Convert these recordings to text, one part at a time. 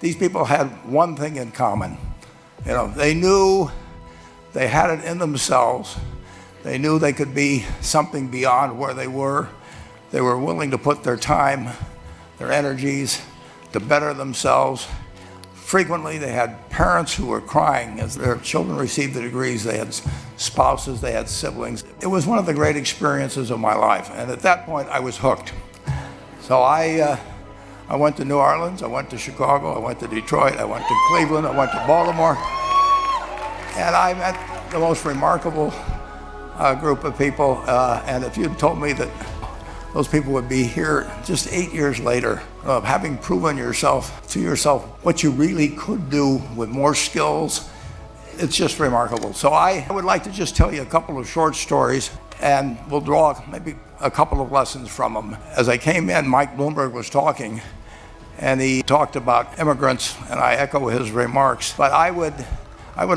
these people had one thing in common. They knew they had it in themselves. They knew they could be something beyond where they were. They were willing to put their time, their energies to better themselves. Frequently, they had parents who were crying as their children received the degrees. They had spouses, they had siblings. It was one of the great experiences of my life. And at that point, I was hooked. So I went to New Orleans, I went to Chicago, I went to Detroit, I went to Cleveland, I went to Baltimore. And I met the most remarkable group of people. And if you'd told me that those people would be here just 8 years later, having proven to yourself what you really could do with more skills, it's just remarkable. So I would like to just tell you a couple of short stories, and we'll draw maybe a couple of lessons from them. As I came in, Mike Bloomberg was talking, and he talked about immigrants, and I echo his remarks. But I would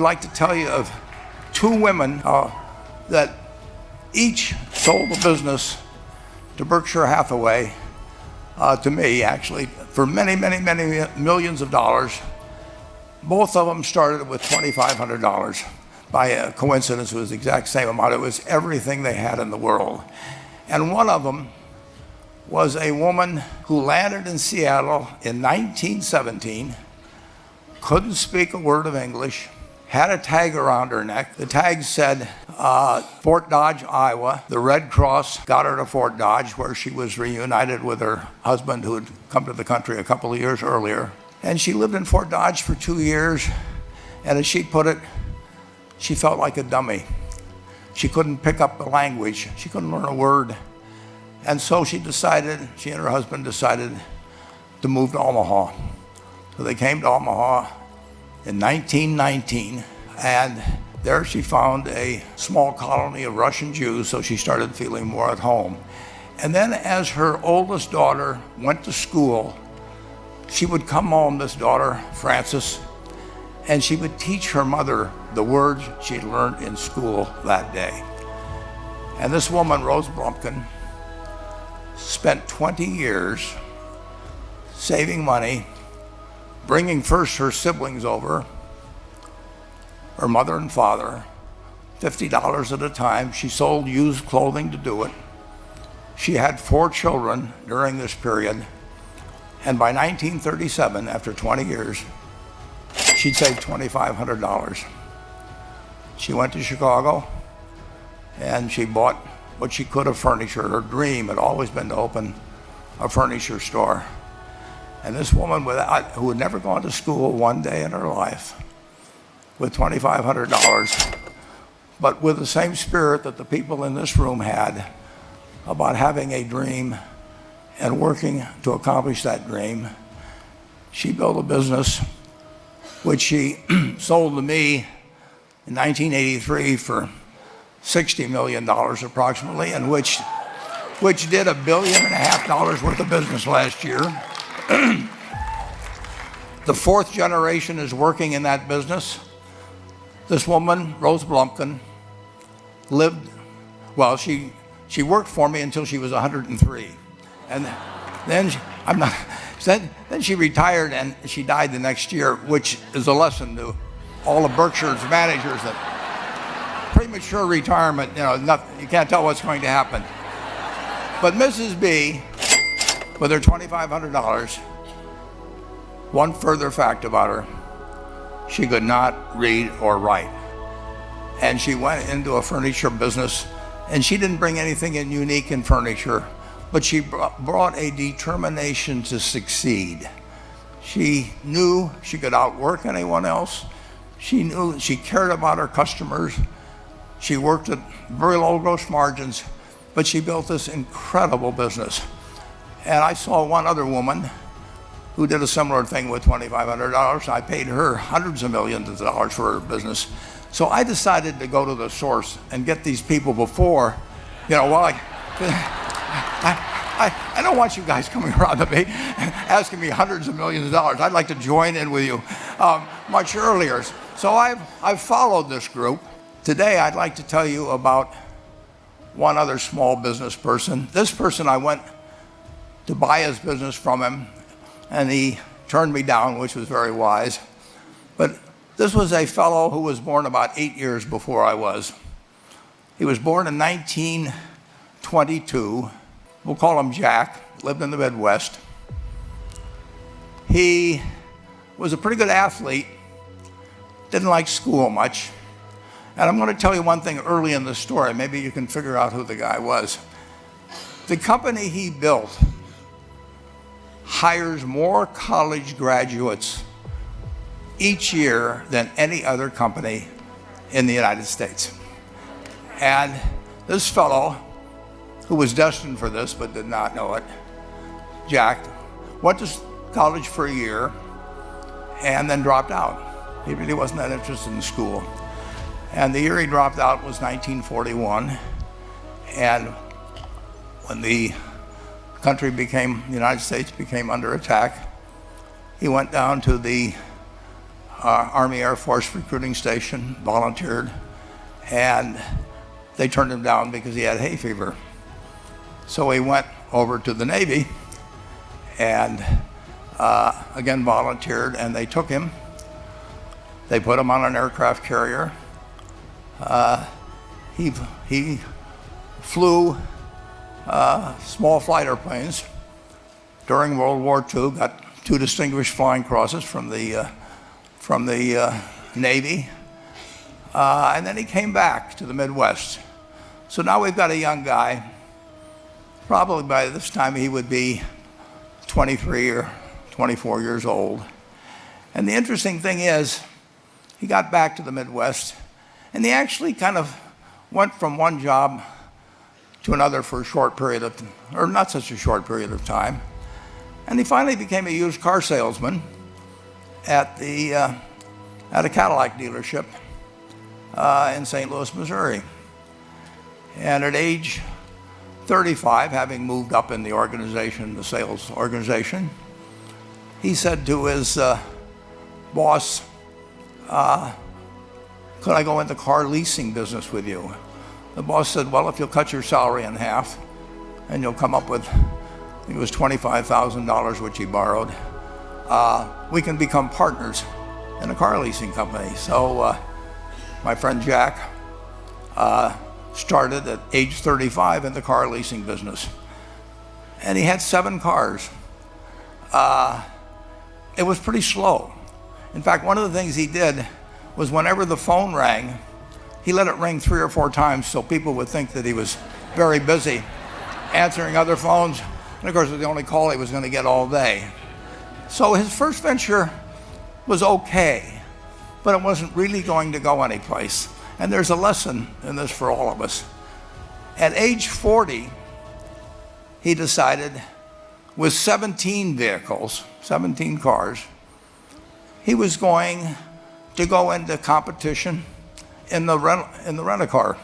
like to tell you of two women that each sold a business to Berkshire Hathaway, to me actually, for many, many, many millions of dollars. Both of them started with $2,500. By a coincidence, it was the exact same amount. It was everything they had in the world. And one of them was a woman who landed in Seattle in 1917, couldn't speak a word of English, had a tag around her neck. The tag said, Fort Dodge, Iowa. The Red Cross got her to Fort Dodge, where she was reunited with her husband who had come to the country a couple of years earlier. And she lived in Fort Dodge for 2 years. And as she put it, she felt like a dummy. She couldn't pick up the language. She couldn't learn a word. And so she and her husband decided to move to Omaha. So they came to Omaha in 1919, and there she found a small colony of Russian Jews, so she started feeling more at home. And then as her oldest daughter went to school, she would come home, this daughter, Frances, and she would teach her mother the words she'd learned in school that day. And this woman, Rose Blumpkin, spent 20 years saving money, bringing first her siblings over, her mother and father, $50 at a time. She sold used clothing to do it. She had 4 children during this period. And by 1937, after 20 years, she'd saved $2,500. She went to Chicago and she bought what she could of furniture. Her dream had always been to open a furniture store. And this woman who had never gone to school one day in her life, with $2,500, but with the same spirit that the people in this room had about having a dream and working to accomplish that dream, she built a business which she sold to me in 1983 for $60 million approximately, and which did $1.5 billion worth of business last year. The 4th generation is working in that business. This woman, Rose Blumpkin, she worked for me until she was 103. And then she retired and she died the next year, which is a lesson to all of Berkshire's managers that premature retirement, you can't tell what's going to happen. But Mrs. B, with her $2,500, one further fact about her, she could not read or write. And she went into a furniture business, and she didn't bring anything unique in furniture, but she brought a determination to succeed. She knew she could outwork anyone else. She knew she cared about her customers. She worked at very low gross margins, but she built this incredible business. And I saw one other woman who did a similar thing with $2,500. I paid her hundreds of millions of dollars for her business. So I decided to go to the source and get these people before, I don't want you guys coming around to me asking me hundreds of millions of dollars. I'd like to join in with you much earlier. So I've followed this group. Today I'd like to tell you about one other small business person. This person, I went to buy his business from him, and he turned me down, which was very wise. But this was a fellow who was born about 8 years before I was. He was born in 1922. We'll call him Jack, lived in the Midwest. He was a pretty good athlete, didn't like school much. And I'm going to tell you one thing early in the story. Maybe you can figure out who the guy was. The company he built hires more college graduates each year than any other company in the United States. And this fellow, who was destined for this but did not know it, Jack, went to college for a year and then dropped out. He really wasn't that interested in school. And the year he dropped out was 1941. And when the United States became under attack, he went down to the Army Air Force recruiting station, volunteered, and they turned him down because he had hay fever. So he went over to the Navy and again volunteered, and they took him. They put him on an aircraft carrier. He flew small fighter planes during World War II, got 2 distinguished flying crosses from the Navy, and then he came back to the Midwest. So now we've got a young guy. Probably by this time he would be 23 or 24 years old. And the interesting thing is, he got back to the Midwest, and he actually kind of went from one job to another for a short period of, or not such a short period of time. And he finally became a used car salesman at a Cadillac dealership in St. Louis, Missouri. And at age 35, having moved up in the organization, the sales organization, he said to his boss, could I go into car leasing business with you? The boss said, well, if you'll cut your salary in half and you'll come up with, I think it was $25,000, which he borrowed, we can become partners in a car leasing company. So my friend Jack started at age 35 in the car leasing business. And he had 7 cars. It was pretty slow. In fact, one of the things he did was whenever the phone rang, he let it ring 3 or 4 times so people would think that he was very busy answering other phones. And of course, it was the only call he was going to get all day. So his first venture was okay, but it wasn't really going to go anyplace. And there's a lesson in this for all of us. At age 40, he decided, with 17 vehicles, 17 cars, he was going to go into competition in the rent-a-car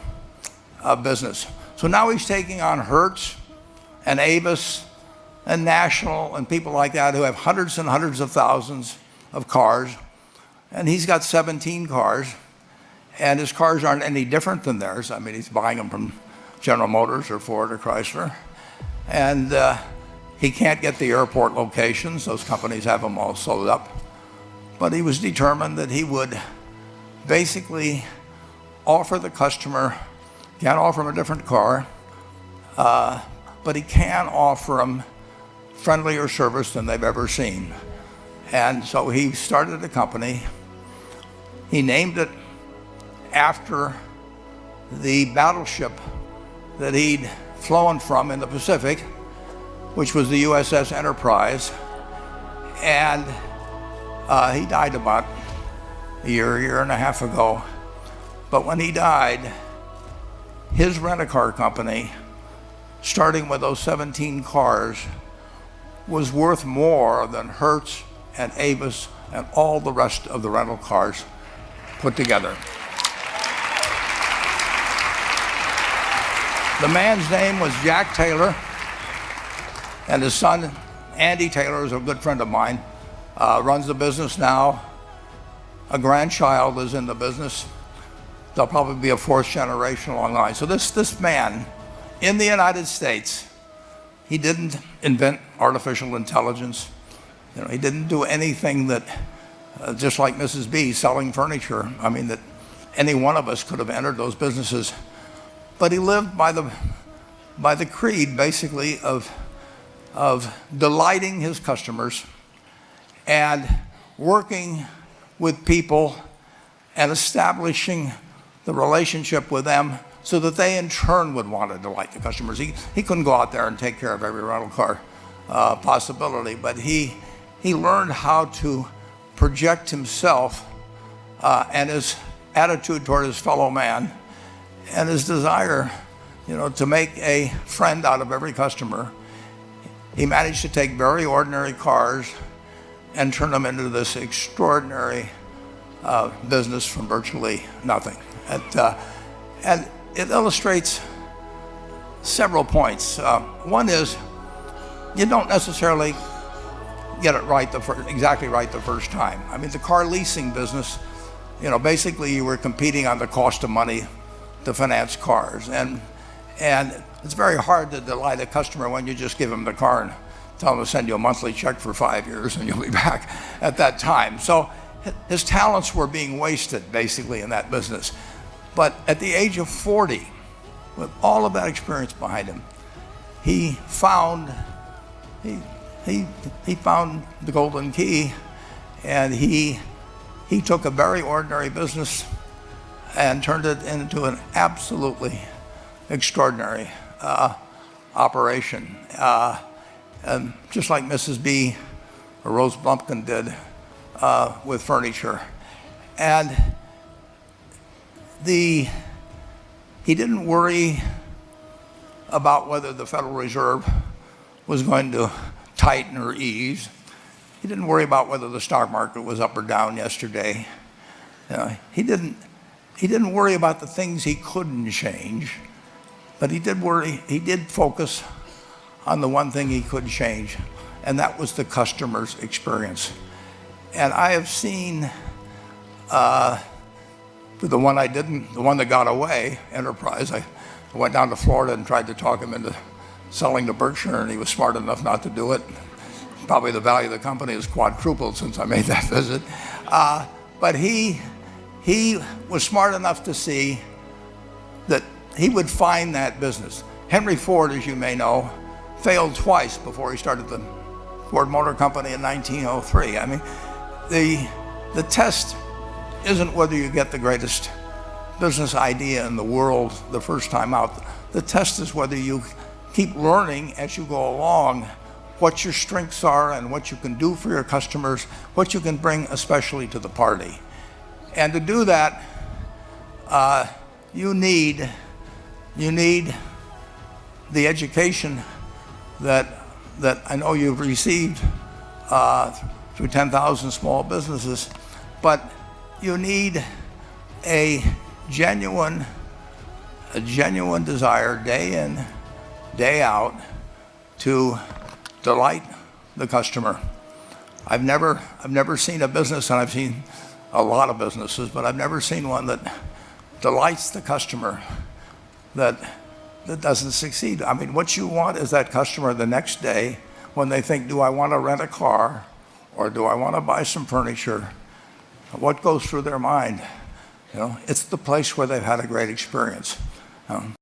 business. So now he's taking on Hertz and Avis and National and people like that who have hundreds and hundreds of thousands of cars. And he's got 17 cars, and his cars aren't any different than theirs. I mean, he's buying them from General Motors or Ford or Chrysler. And he can't get the airport locations. Those companies have them all sold up. But he was determined that he would basically offer the customer, can't offer him a different car, but he can offer them friendlier service than they've ever seen. And so he started a company. He named it after the battleship that he'd flown from in the Pacific, which was the USS Enterprise. And he died about a year and a half ago. But when he died, his rent-a-car company, starting with those 17 cars, was worth more than Hertz and Avis and all the rest of the rental cars put together. The man's name was Jack Taylor, and his son, Andy Taylor, is a good friend of mine, runs the business now. A grandchild is in the business. There'll probably be a 4th generation along the line. So this man, in the United States, he didn't invent artificial intelligence. He didn't do anything that, just like Mrs. B selling furniture, I mean, that any one of us could have entered those businesses. But he lived by the creed, basically, of delighting his customers and working with people and establishing the relationship with them so that they in turn would want to delight the customers. He couldn't go out there and take care of every rental car possibility, but he learned how to project himself and his attitude toward his fellow man and his desire, to make a friend out of every customer. He managed to take very ordinary cars and turn them into this extraordinary business from virtually nothing. And it illustrates several points. One is, you don't necessarily get it right exactly right the first time. I mean, the car leasing business, basically you were competing on the cost of money to finance cars. And it's very hard to delight a customer when you just give them the car and tell them to send you a monthly check for 5 years and you'll be back at that time. So his talents were being wasted basically in that business. But at the age of 40, with all of that experience behind him, he found the golden key, and he took a very ordinary business and turned it into an absolutely extraordinary operation. And just like Mrs. B or Rose Blumpkin did with furniture. And he didn't worry about whether the Federal Reserve was going to tighten or ease. He didn't worry about whether the stock market was up or down yesterday. He didn't worry about the things he couldn't change, but he did focus on the one thing he could change, and that was the customer's experience. And I have seen the one that got away, Enterprise. I went down to Florida and tried to talk him into selling to Berkshire, and he was smart enough not to do it. Probably the value of the company has quadrupled since I made that visit. But he was smart enough to see that he would find that business. Henry Ford, as you may know, failed twice before he started the Ford Motor Company in 1903. I mean, the test isn't whether you get the greatest business idea in the world the first time out. The test is whether you keep learning as you go along what your strengths are and what you can do for your customers, what you can bring especially to the party. And to do that, you need the education that I know you've received through 10,000 small businesses, but you need a genuine desire day in, day out to delight the customer. I've never seen a business, and I've seen a lot of businesses, but I've never seen one that delights the customer that doesn't succeed. I mean, what you want is that customer the next day when they think, do I want to rent a car or do I want to buy some furniture? What goes through their mind? It's the place where they've had a great experience.